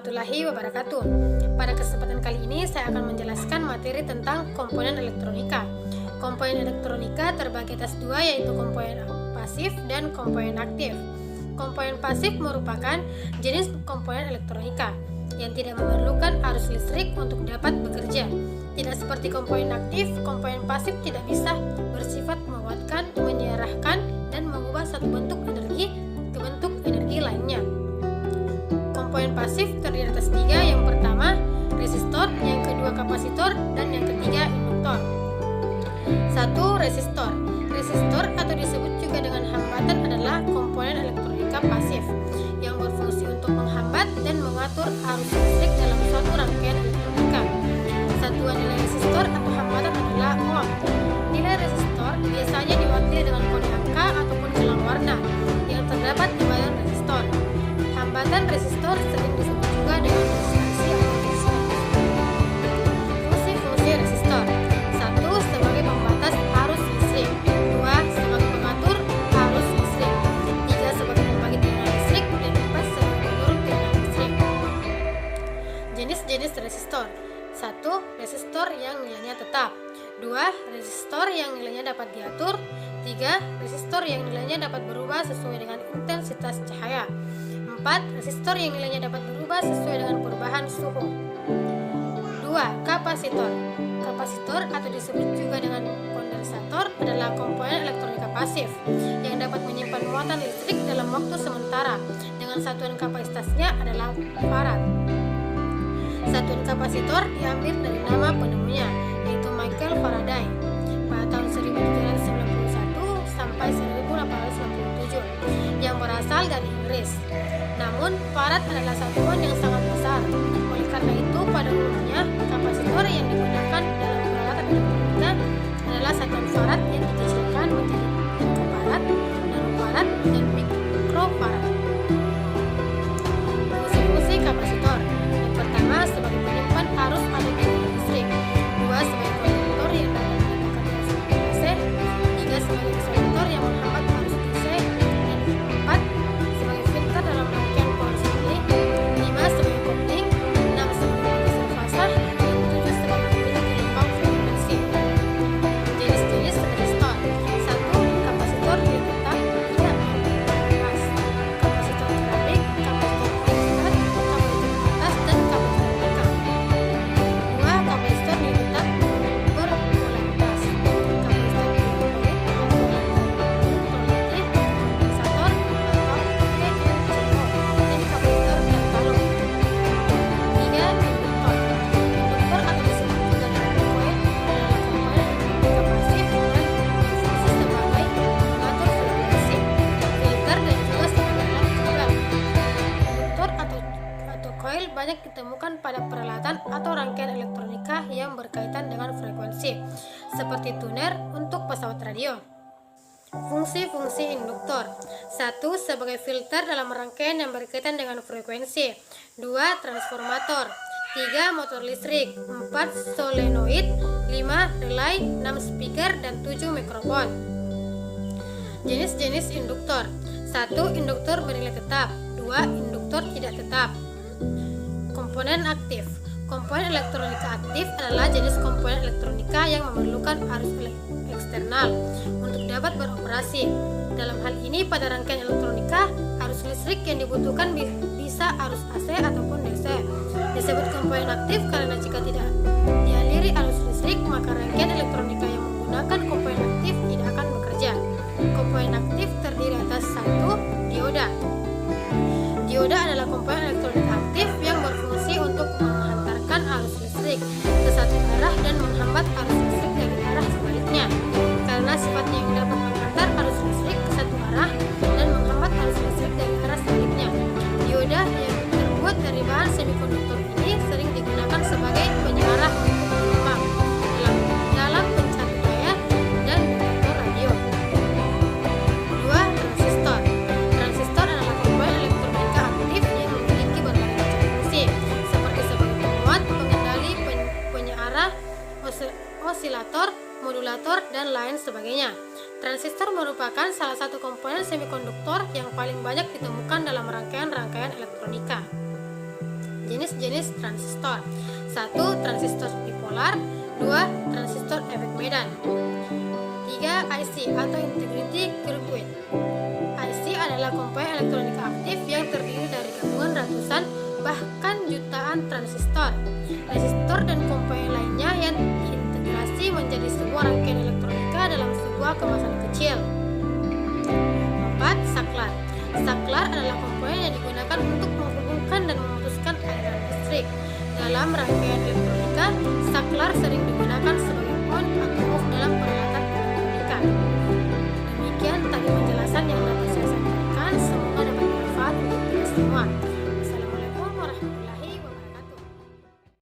warahmatullahi wabarakatuh. Pada kesempatan kali ini saya akan menjelaskan materi tentang komponen elektronika. Komponen elektronika terbagi atas dua, yaitu komponen pasif dan komponen aktif. Komponen pasif merupakan jenis komponen elektronika yang tidak memerlukan arus listrik untuk dapat bekerja. Tidak seperti komponen aktif, komponen pasif tidak bisa bersifat menguatkan, menyerahkan, dan mengubah satu bentuk energi ke bentuk energi lainnya. Komponen pasif terdiri atas tiga, yang pertama resistor, yang kedua kapasitor, dan yang ketiga induktor. 1. Resistor. Resistor atau disebut juga dengan hambatan adalah komponen elektronika pasif yang berfungsi untuk menghambat dan mengatur arus listrik dalam suatu rangkaian elektronika. Satuan nilai resistor atau hambatan adalah ohm. Nilai resistor biasanya diwakili dengan kode angka ataupun gelang warna yang terdapat di badan resistor. Hambatan resistor sering disebut juga dengan resistansi atau resistance. Fungsi-fungsi resistor: 1. Sebagai pembatas arus listrik. 2. Sebagai pengatur arus listrik. 3. Sebagai pembagi tegangan listrik. Dan 4. Sebagai penurun tegangan listrik. Jenis-jenis resistor: 1. Resistor yang nilainya tetap. 2. Resistor yang nilainya dapat diatur. 3. Resistor yang nilainya dapat berubah sesuai dengan intensitas cahaya. 4. Resistor yang nilainya dapat berubah sesuai dengan perubahan suhu. 2. Kapasitor. Kapasitor atau disebut juga dengan kondensator adalah komponen elektronika pasif yang dapat menyimpan muatan listrik dalam waktu sementara dengan satuan kapasitasnya adalah farad. Satuan kapasitor diambil dari nama penemunya, yaitu Michael Faraday pada tahun 1791 sampai 1897 yang berasal dari Inggris. Namun, farad adalah satuan yang sangat besar. Oleh karena itu, pada umumnya kapasitor yang digunakan dalam peralatan elektronika adalah satuan farad yang dikecilkan menjadi picofarad, nanofarad, dan mikrofarad. Fungsi-fungsi kapasitor: yang pertama sebagai penyimpan arus atau tegangan listrik. 2. Sebagai konduktor yang dapat mendatangkan arus AC. 3. Sebagai isolator yang menghambat arus DC. Dan 4. Sebagai filter dalam rangkaian power supply. 5. Sebagai kopling. 6. Sebagai penggeser fasa. Dan 7. Sebagai pemilik gelombang frekuensi. Jenis-jenis resistor: 1. Kapasitor yang tetap. 2. Pas. Kapasitor keramik, kapasitor tingkat, kapasitor atas, dan kapasitor lengkap. 2. Kapasitor yang tetap berpolaritas. Kapasitor bipolar, konektif, kondensator atau PNCO, dan kapasitor pentalung. 3. Induktor. Induktor atau disebut juga dengan coil adalah komponen elektronika pasif dan berfungsi sebagai pengatur frekuensi, filter, dan juga sebagai alat kabel. Induktor atau coil banyak ditemukan pada peralatan atau rangkaian elektronika yang berkaitan dengan frekuensi, seperti tuner untuk pesawat radio. Fungsi-fungsi induktor: 1. Sebagai filter dalam rangkaian yang berkaitan dengan frekuensi. 2. Transformator. 3. Motor listrik. 4. Solenoid. 5. Relay. 6. Speaker. Dan 7. Mikrofon. Jenis-jenis induktor: 1. Induktor bernilai tetap. 2. Induktor tidak tetap. Komponen aktif. Komponen elektronika aktif adalah jenis komponen elektronika yang memerlukan arus eksternal untuk dapat beroperasi. Dalam hal ini, pada rangkaian elektronika, arus listrik yang dibutuhkan bisa arus AC ataupun DC. Disebut komponen aktif karena jika tidak dialiri arus listrik, maka rangkaian elektronika yang menggunakan komponen aktif tidak akan bekerja. Komponen aktif terdiri atas 1. Dioda. Dioda adalah komponen elektronika aktif yang berfungsi untuk menghantarkan arus listrik ke satu arah dan menghambat arus listrik dari arah sebaliknya. Karena sifatnya yang dapat menghantar arus listrik ke satu arah dan menghambat arus listrik dari arah sebaliknya, dioda yang terbuat dari bahan semikonduktor ini sering digunakan sebagai penyearah untuk gelombang dalam pencari daya dan detektor radio. 2. Transistor. Transistor adalah komponen elektronika aktif yang memiliki berbagai macam fungsi, seperti sebagai penguat, pengendali, penyearah, osilator, modulator, dan lain sebagainya. Transistor merupakan salah satu komponen semikonduktor yang paling banyak ditemukan dalam rangkaian-rangkaian elektronika. Jenis-jenis transistor. 1. Transistor bipolar. 2. Transistor efek Medan. 3. IC atau Integrity Circuit. IC adalah komponen elektronika aktif yang terdiri dari gabungan ratusan bahkan jutaan transistor, resistor dan komponen lainnya yang diintegrasi menjadi sebuah rangkaian elektronika dalam sebuah kemasan kecil. 4. Saklar. Saklar adalah komponen yang digunakan untuk menghubungkan dan memutuskan aliran listrik. Dalam rangkaian elektronika, saklar sering digunakan sebagai on atau off dalam peralatan elektronika. Demikian tadi penjelasan yang dapat saya sampaikan. Semoga dapat bermanfaat untuk kita semua.